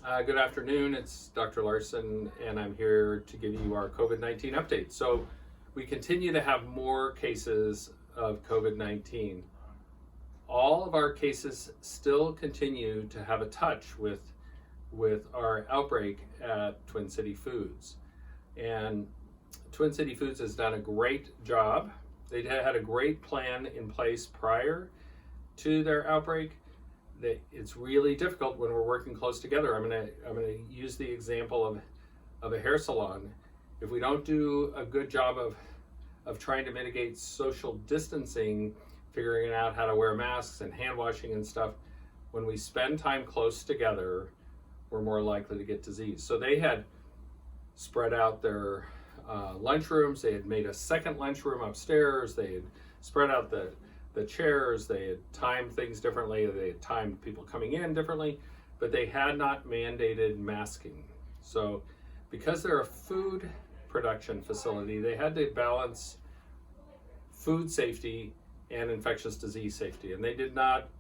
Good afternoon, it's Dr. Larson, and I'm here to give you our COVID-19 update. So we continue to have more cases of COVID-19. All of our cases still continue to have a touch with our outbreak at Twin City Foods. And Twin City Foods has done a great job. They had a great plan in place prior to their outbreak. It's really difficult when we're working close together. I'm gonna use the example of a hair salon. If we don't do a good job of trying to mitigate social distancing, figuring out how to wear masks and hand washing and stuff, when we spend time close together, we're more likely to get disease. So they had spread out their lunchrooms. They had made a second lunchroom upstairs. They had spread out the chairs. They had timed things differently. They had timed people coming in differently, but they had not mandated masking. So because they're a food production facility, they had to balance food safety and infectious disease safety. And they did not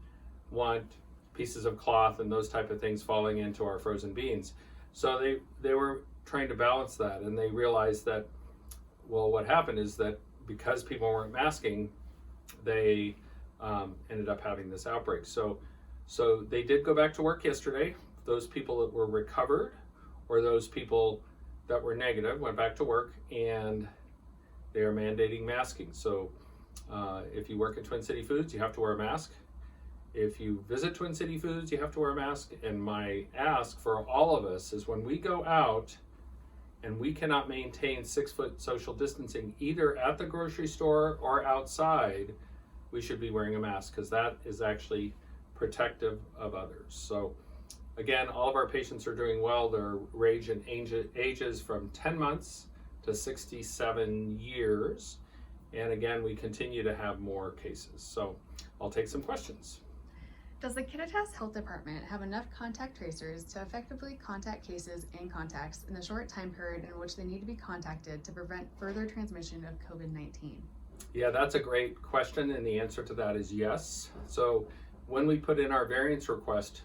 want pieces of cloth and those type of things falling into our frozen beans. So they were trying to balance that, and they realized that, well, what happened is that because people weren't masking, they ended up having this outbreak. So they did go back to work yesterday. Those people that were recovered or those people that were negative went back to work, and they are mandating masking. So if you work at Twin City Foods, you have to wear a mask. If you visit Twin City Foods, you have to wear a mask. And my ask for all of us is, when we go out and we cannot maintain 6-foot social distancing either at the grocery store or outside, we should be wearing a mask, because that is actually protective of others. So again, all of our patients are doing well. Their range in ages from 10 months to 67 years. And again, we continue to have more cases. So I'll take some questions. Does the Kittitas Health Department have enough contact tracers to effectively contact cases and contacts in the short time period in which they need to be contacted to prevent further transmission of COVID-19? Yeah, that's a great question, and the answer to that is yes. So when we put in our variance request,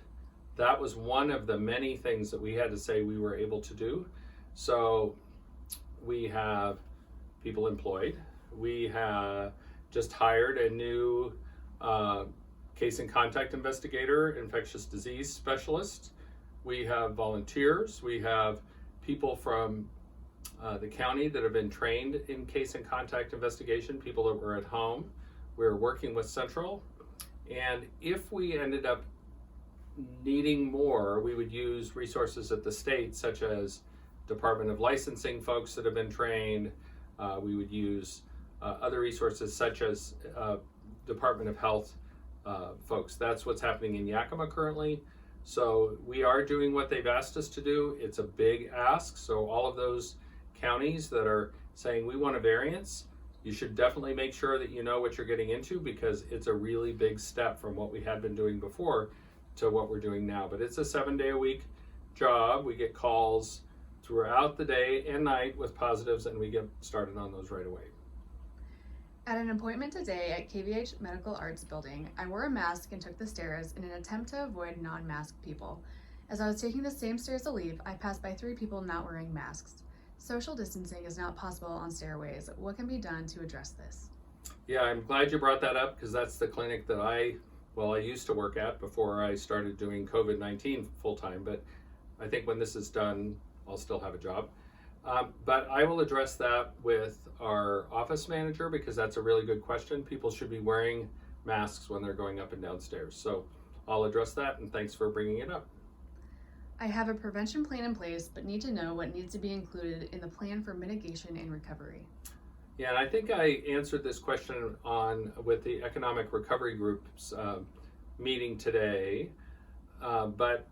that was one of the many things that we had to say we were able to do. So we have people employed. We have just hired a new case and contact investigator, infectious disease specialist. We have volunteers. We have people from the county that have been trained in case and contact investigation, people that were at home. We're working with Central. And if we ended up needing more, we would use resources at the state, such as Department of Licensing folks that have been trained. We would use other resources such as Department of Health folks. That's what's happening in Yakima currently. So we are doing what they've asked us to do. It's a big ask. So all of those counties that are saying we want a variance, you should definitely make sure that you know what you're getting into, because it's a really big step from what we had been doing before to what we're doing now. But it's a 7-day-a-week job. We get calls throughout the day and night with positives, and we get started on those right away. At an appointment today at KVH Medical Arts Building, I wore a mask and took the stairs in an attempt to avoid non-masked people. As I was taking the same stairs to leave, I passed by 3 people not wearing masks. Social distancing is not possible on Stairways. What can be done to address this? Yeah, I'm glad you brought that up, because that's the clinic that I used to work at before I started doing COVID-19 full-time, but I think when this is done, I'll still have a job. But I will address that with our office manager, because that's a really good question. People should be wearing masks when they're going up and down stairs. So I'll address that, and thanks for bringing it up. I have a prevention plan in place, but need to know what needs to be included in the plan for mitigation and recovery. Yeah, and I think I answered this question with the Economic Recovery Group's meeting today. But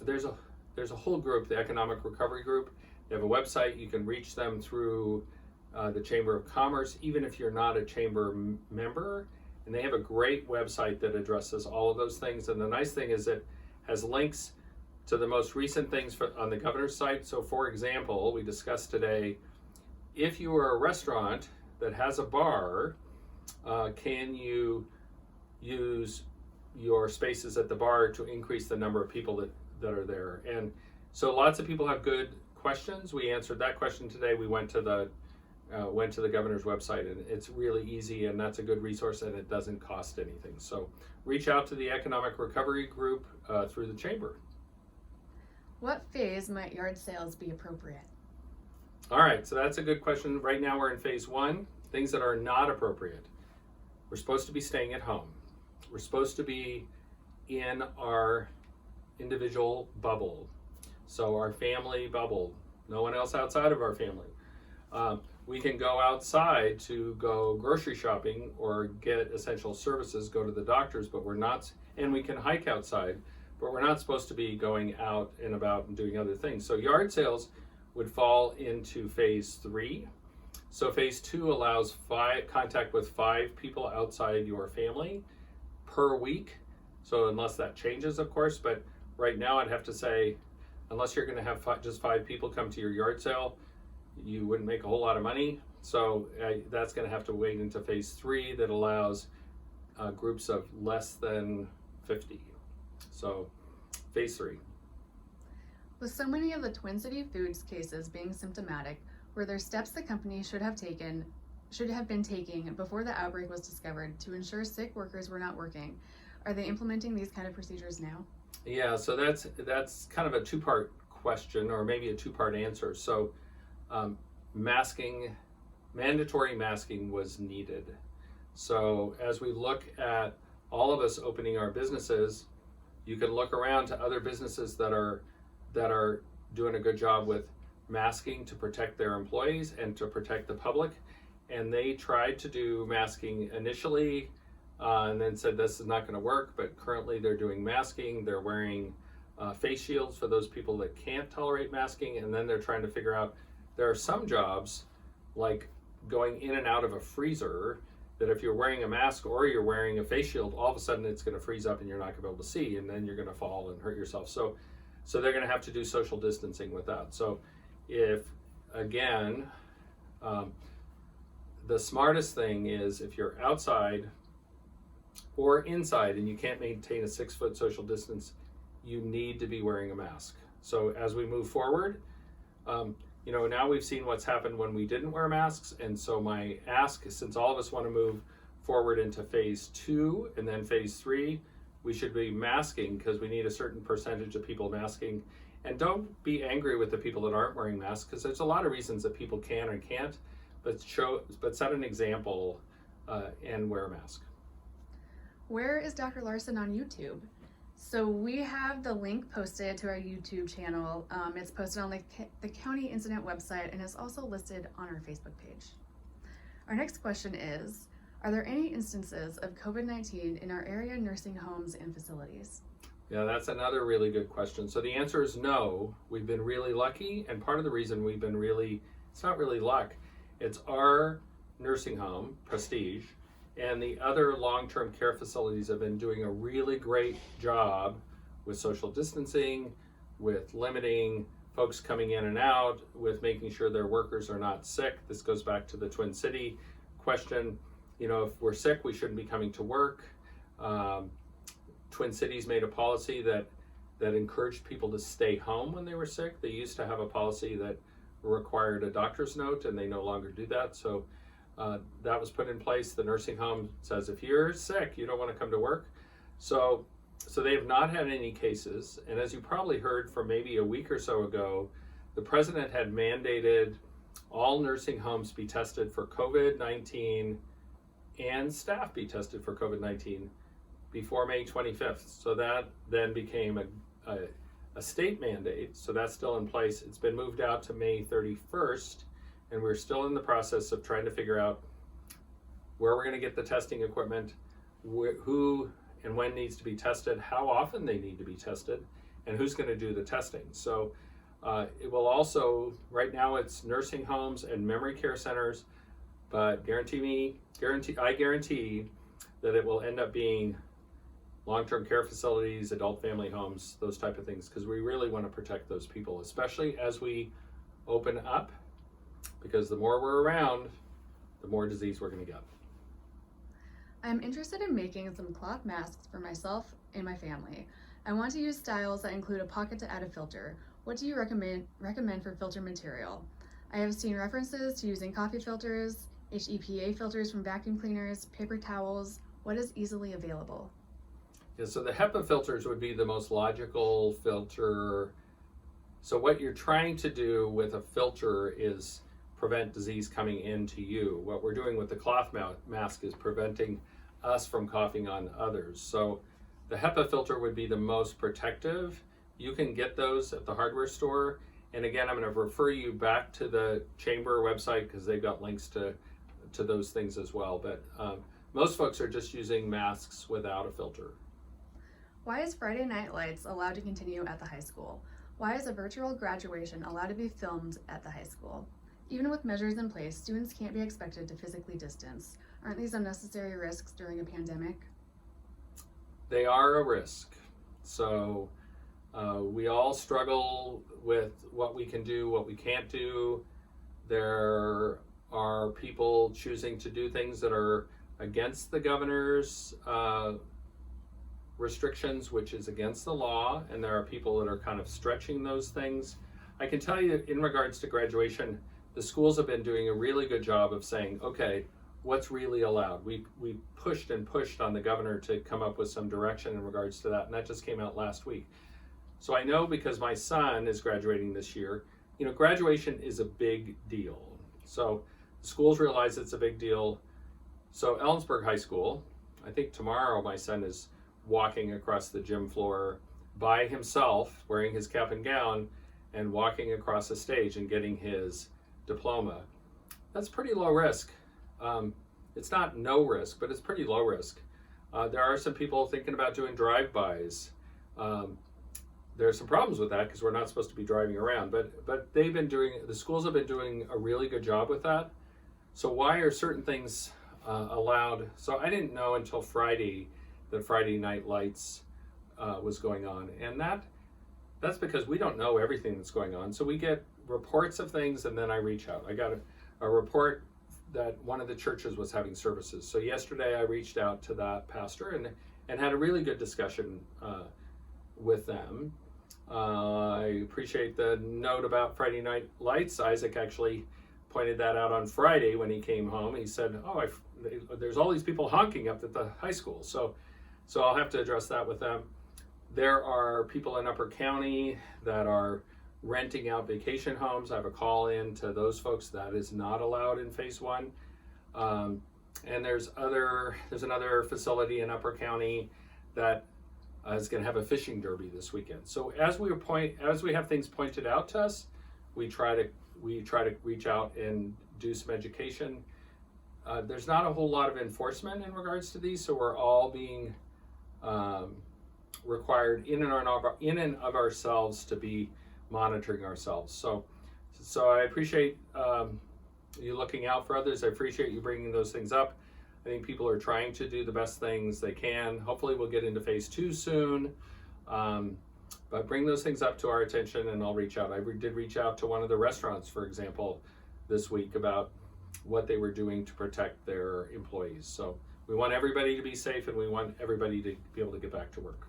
there's a whole group, the Economic Recovery Group. They have a website. You can reach them through the Chamber of Commerce, even if you're not a chamber member. And they have a great website that addresses all of those things. And the nice thing is it has links to the most recent things on the governor's site. So for example, we discussed today, if you are a restaurant that has a bar, can you use your spaces at the bar to increase the number of people that are there. And so lots of people have good questions. We answered that question today. We went to the governor's website, and it's really easy, and that's a good resource, and it doesn't cost anything. So reach out to the Economic Recovery Group through the chamber. What phase might yard sales be appropriate? All right, so that's a good question. Right now we're in phase 1, things that are not appropriate. We're supposed to be staying at home. We're supposed to be in our individual bubble. So our family bubble, no one else outside of our family. We can go outside to go grocery shopping or get essential services, go to the doctors, but we're not, and we can hike outside, but we're not supposed to be going out and about and doing other things. So yard sales would fall into phase 3. So phase 2 allows contact with 5 people outside your family per week. So unless that changes, of course, but right now I'd have to say, unless you're going to have just 5 people come to your yard sale, you wouldn't make a whole lot of money. So that's going to have to wait into phase 3 that allows groups of less than 50. So phase 3. With so many of the Twin City Foods cases being symptomatic, were there steps the company should have been taking before the outbreak was discovered to ensure sick workers were not working? Are they implementing these kind of procedures now? Yeah, so that's kind of a 2-part question, or maybe a 2-part answer. So mandatory masking was needed. So as we look at all of us opening our businesses, you can look around to other businesses that are doing a good job with masking to protect their employees and to protect the public. And they tried to do masking initially and then said this is not going to work, but currently they're doing masking. They're wearing face shields for those people that can't tolerate masking, and then they're trying to figure out, there are some jobs like going in and out of a freezer that if you're wearing a mask or you're wearing a face shield, all of a sudden it's going to freeze up and you're not going to be able to see, and then you're going to fall and hurt yourself. So they're going to have to do social distancing with that. So if, again, the smartest thing is if you're outside or inside and you can't maintain a 6-foot social distance, you need to be wearing a mask. So as we move forward, now we've seen what's happened when we didn't wear masks. And so my ask, since all of us want to move forward into phase 2 and then phase 3, we should be masking because we need a certain percentage of people masking. And don't be angry with the people that aren't wearing masks, because there's a lot of reasons that people can or can't, but set an example and wear a mask. Where is Dr. Larson on YouTube? So we have the link posted to our YouTube channel. It's posted on the county incident website and is also listed on our Facebook page. Our next question is, are there any instances of COVID-19 in our area nursing homes and facilities? Yeah, that's another really good question. So the answer is no. We've been really lucky, and part of the reason we've been it's not really luck, it's our nursing home, Prestige, and the other long-term care facilities have been doing a really great job with social distancing, with limiting folks coming in and out, with making sure their workers are not sick. This goes back to the Twin City question. If we're sick, we shouldn't be coming to work. Twin Cities made a policy that encouraged people to stay home when they were sick. They used to have a policy that required a doctor's note, and they no longer do that. So that was put in place. The nursing home says if you're sick, you don't want to come to work. So they have not had any cases. And as you probably heard from maybe a week or so ago, the president had mandated all nursing homes be tested for COVID-19 and staff be tested for COVID-19 before May 25th. So that then became a state mandate. So that's still in place. It's been moved out to May 31st. And we're still in the process of trying to figure out where we're going to get the testing equipment, who and when needs to be tested, how often they need to be tested, and who's going to do the testing. So it will also, right now it's nursing homes and memory care centers, but I guarantee that it will end up being long-term care facilities, adult family homes, those type of things, because we really want to protect those people, especially as we open up. Because the more we're around, the more disease we're going to get. I'm interested in making some cloth masks for myself and my family. I want to use styles that include a pocket to add a filter. What do you recommend for filter material? I have seen references to using coffee filters, HEPA filters from vacuum cleaners, paper towels. What is easily available? Yeah, so the HEPA filters would be the most logical filter. So what you're trying to do with a filter is prevent disease coming into you. What we're doing with the cloth mask is preventing us from coughing on others. So the HEPA filter would be the most protective. You can get those at the hardware store. And again, I'm going to refer you back to the chamber website because they've got links to those things as well. But most folks are just using masks without a filter. Why is Friday Night Lights allowed to continue at the high school? Why is a virtual graduation allowed to be filmed at the high school? Even with measures in place, students can't be expected to physically distance. Aren't these unnecessary risks during a pandemic? They are a risk. So we all struggle with what we can do, what we can't do. There are people choosing to do things that are against the governor's restrictions, which is against the law, and there are people that are kind of stretching those things. I can tell you in regards to graduation, the schools have been doing a really good job of saying, okay, what's really allowed? We pushed and pushed on the governor to come up with some direction in regards to that, and that just came out last week. So I know because my son is graduating this year, graduation is a big deal. So the schools realize it's a big deal. So Ellensburg High School, I think tomorrow my son is walking across the gym floor by himself, wearing his cap and gown, and walking across the stage and getting his diploma. That's pretty low risk. It's not no risk, but it's pretty low risk. There are some people thinking about doing drive-bys. There are some problems with that because we're not supposed to be driving around, but the schools have been doing a really good job with that. So why are certain things allowed? So I didn't know until Friday that Friday Night Lights was going on, and that's because we don't know everything that's going on. So we get reports of things, and then I reach out. I got a report that one of the churches was having services. So yesterday I reached out to that pastor and had a really good discussion with them. I appreciate the note about Friday Night Lights. Isaac actually pointed that out on Friday when he came home. He said, there's all these people honking up at the high school. So I'll have to address that with them. There are people in Upper County that are renting out vacation homes. I have a call in to those folks. That is not allowed in phase one. And there's another facility in Upper County that is going to have a fishing derby this weekend. So as we have things pointed out to us, we try to reach out and do some education. There's not a whole lot of enforcement in regards to these, so we're all being required in and of ourselves to be monitoring ourselves. So I appreciate you looking out for others. I appreciate you bringing those things up. I think people are trying to do the best things they can. Hopefully we'll get into phase 2 soon. But bring those things up to our attention and I'll reach out. I did reach out to one of the restaurants, for example, this week about what they were doing to protect their employees. So we want everybody to be safe and we want everybody to be able to get back to work.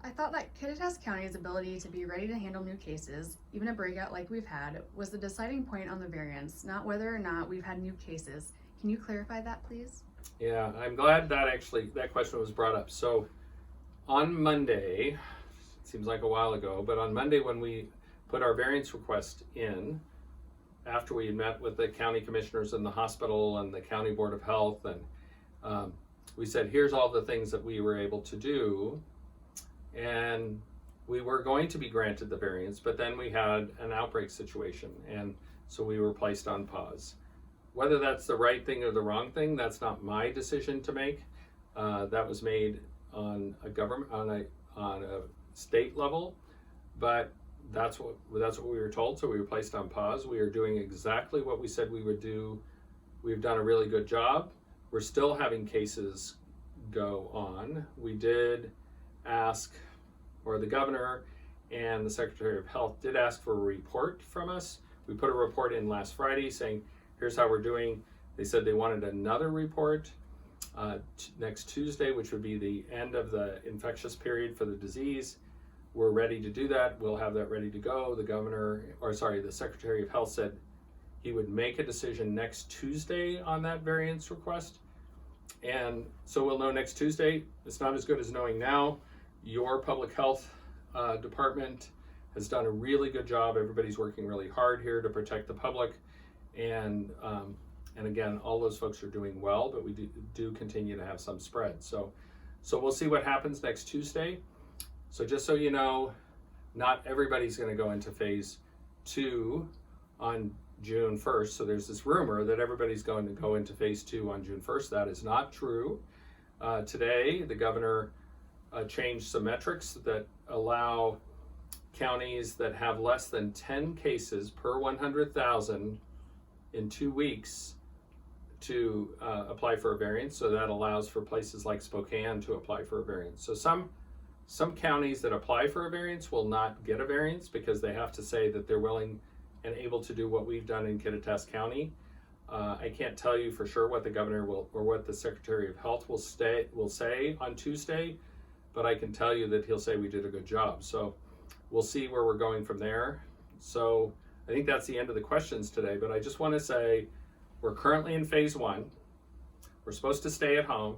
I thought that Kittitas County's ability to be ready to handle new cases, even a breakout like we've had, was the deciding point on the variance, not whether or not we've had new cases. Can you clarify that, please? Yeah, I'm glad that question was brought up. So on Monday, it seems like a while ago, but on Monday when we put our variance request in, after we had met with the county commissioners and the hospital and the county board of health, and we said, here's all the things that we were able to do, and we were going to be granted the variance, but then we had an outbreak situation, and so we were placed on pause. Whether that's the right thing or the wrong thing, that's not my decision to make. That was made on a government, on a state level, but that's what we were told. So we were placed on pause. We are doing exactly what we said we would do. We've done a really good job. We're still having cases go on. We did ask, or the governor and the Secretary of Health did ask for a report from us. We put a report in last Friday saying, here's how we're doing. They said they wanted another report. next Tuesday, which would be the end of the infectious period for the disease. We're ready to do that. We'll have that ready to go. The Secretary of Health said he would make a decision next Tuesday on that variance request. And so we'll know next Tuesday. It's not as good as knowing now. Your public health department has done a really good job. Everybody's working really hard here to protect the public. And again, all those folks are doing well, but we do continue to have some spread. So we'll see what happens next Tuesday. So just so you know, not everybody's going to go into phase 2 on June 1st. So there's this rumor that everybody's going to go into phase 2 on June 1st. That is not true. Today, the governor changed some metrics that allow counties that have less than 10 cases per 100,000 in 2 weeks to apply for a variance. So that allows for places like Spokane to apply for a variance. So some counties that apply for a variance will not get a variance because they have to say that they're willing and able to do what we've done in Kittitas County. I can't tell you for sure what the governor will or what the Secretary of Health will say on Tuesday, but I can tell you that he'll say we did a good job. So we'll see where we're going from there. So I think that's the end of the questions today, but I just want to say we're currently in phase 1. We're supposed to stay at home.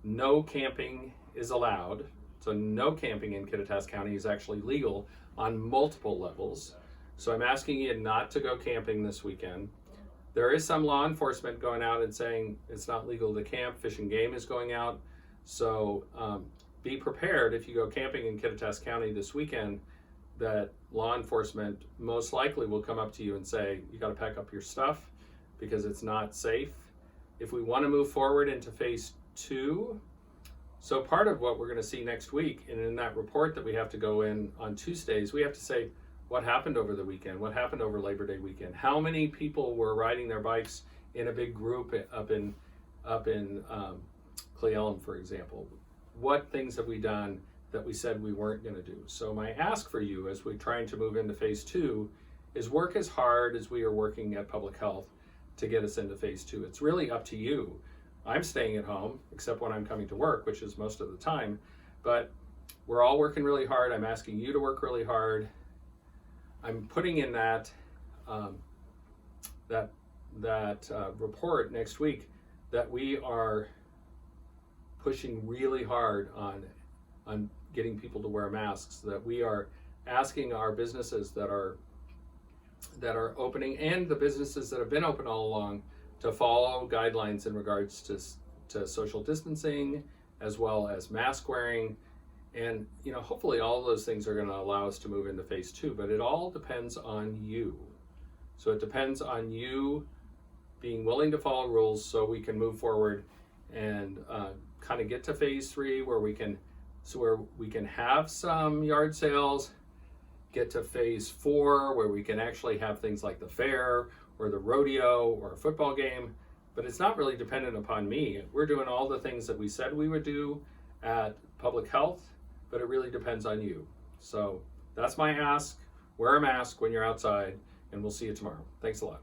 No camping is allowed. So no camping in Kittitas County is actually legal on multiple levels. So I'm asking you not to go camping this weekend. There is some law enforcement going out and saying it's not legal to camp. Fish and Game is going out. So be prepared if you go camping in Kittitas County this weekend that law enforcement most likely will come up to you and say, you got to pack up your stuff because it's not safe. If we want to move forward into phase 2, so part of what we're going to see next week, and in that report that we have to go in on Tuesdays, we have to say what happened over the weekend, what happened over Labor Day weekend, how many people were riding their bikes in a big group up in Cle Elum, for example. What things have we done that we said we weren't going to do? So my ask for you as we're trying to move into phase 2 is work as hard as we are working at public health to get us into phase 2. It's really up to you. I'm staying at home, except when I'm coming to work, which is most of the time, but we're all working really hard. I'm asking you to work really hard. I'm putting in that report next week that we are pushing really hard on getting people to wear masks, that we are asking our businesses that are opening and the businesses that have been open all along to follow guidelines in regards to social distancing as well as mask wearing. And hopefully all of those things are going to allow us to move into phase 2, but it all depends on you. So it depends on you being willing to follow rules so we can move forward and kind of get to phase 3 where we can have some yard sales, get to phase 4 where we can actually have things like the fair or the rodeo or a football game. But it's not really dependent upon me. We're doing all the things that we said we would do at public health, but it really depends on you. So that's my ask. Wear a mask when you're outside, and we'll see you tomorrow. Thanks a lot.